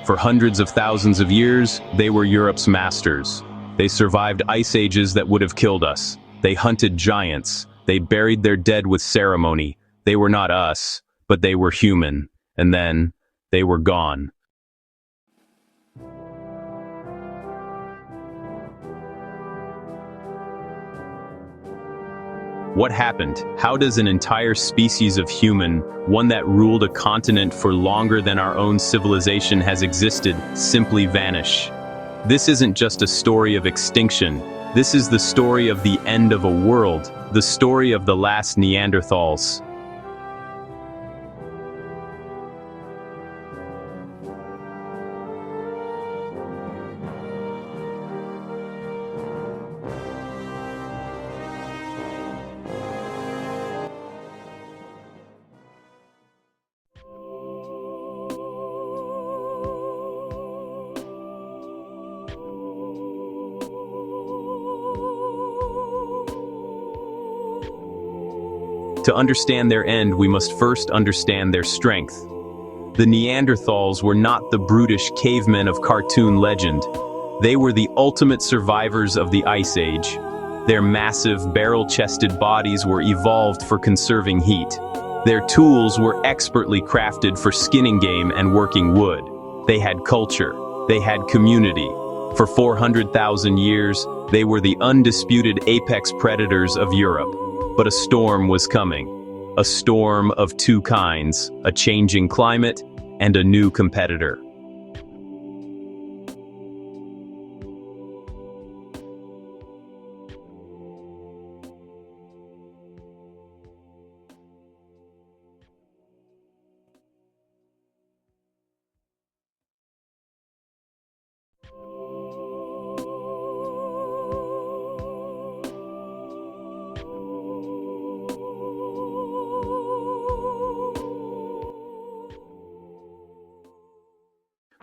For hundreds of thousands of years, they were Europe's masters. They survived ice ages that would have killed us. They hunted giants. They buried their dead with ceremony. They were not us, but they were human. And then, they were gone. What happened? How does an entire species of human, one that ruled a continent for longer than our own civilization has existed, simply vanish? This isn't just a story of extinction. This is the story of the end of a world, the story of the last Neanderthals. To understand their end, we must first understand their strength. The Neanderthals were not the brutish cavemen of cartoon legend. They were the ultimate survivors of the Ice Age. Their massive, barrel-chested bodies were evolved for conserving heat. Their tools were expertly crafted for skinning game and working wood. They had culture. They had community. For 400,000 years, they were the undisputed apex predators of Europe. But a storm was coming. A storm of two kinds, a changing climate and a new competitor.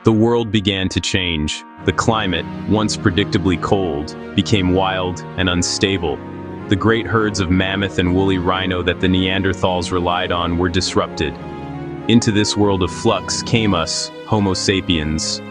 The world began to change. The climate, once predictably cold, became wild and unstable. The great herds of mammoth and woolly rhino that the Neanderthals relied on were disrupted. Into this world of flux came us, Homo Sapiens.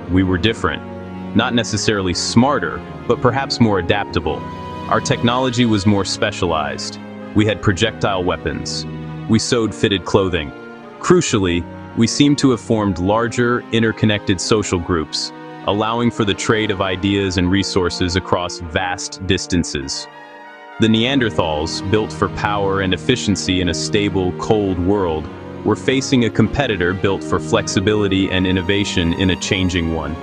We were different. Not necessarily smarter, but perhaps more adaptable. Our technology was more specialized. We had projectile weapons. We sewed fitted clothing. Crucially, we seemed to have formed larger, interconnected social groups, allowing for the trade of ideas and resources across vast distances. The Neanderthals, built for power and efficiency in a stable, cold world, were facing a competitor built for flexibility and innovation in a changing one.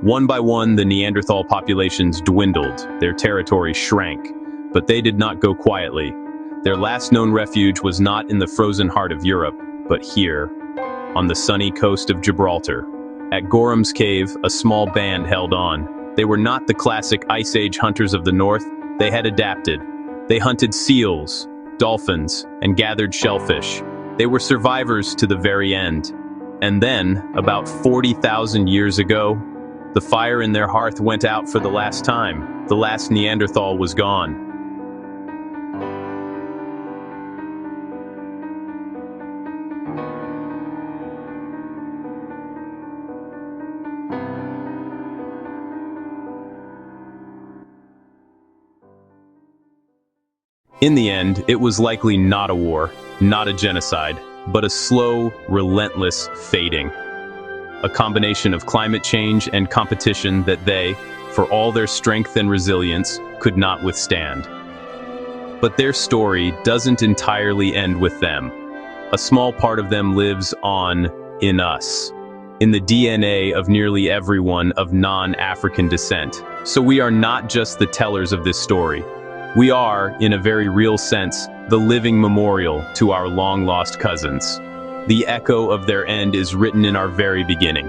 One by one, the Neanderthal populations dwindled, their territory shrank, but they did not go quietly. Their last known refuge was not in the frozen heart of Europe, but here, on the sunny coast of Gibraltar. At Gorham's Cave, a small band held on. They were not the classic Ice Age hunters of the North. They had adapted. They hunted seals, dolphins, and gathered shellfish. They were survivors to the very end. And then, about 40,000 years ago, the fire in their hearth went out for the last time. The last Neanderthal was gone. In the end, it was likely not a war, not a genocide, but a slow, relentless fading. A combination of climate change and competition that they, for all their strength and resilience, could not withstand. But their story doesn't entirely end with them. A small part of them lives on in us, in the DNA of nearly everyone of non-African descent. So we are not just the tellers of this story. We are, in a very real sense, the living memorial to our long-lost cousins. The echo of their end is written in our very beginning.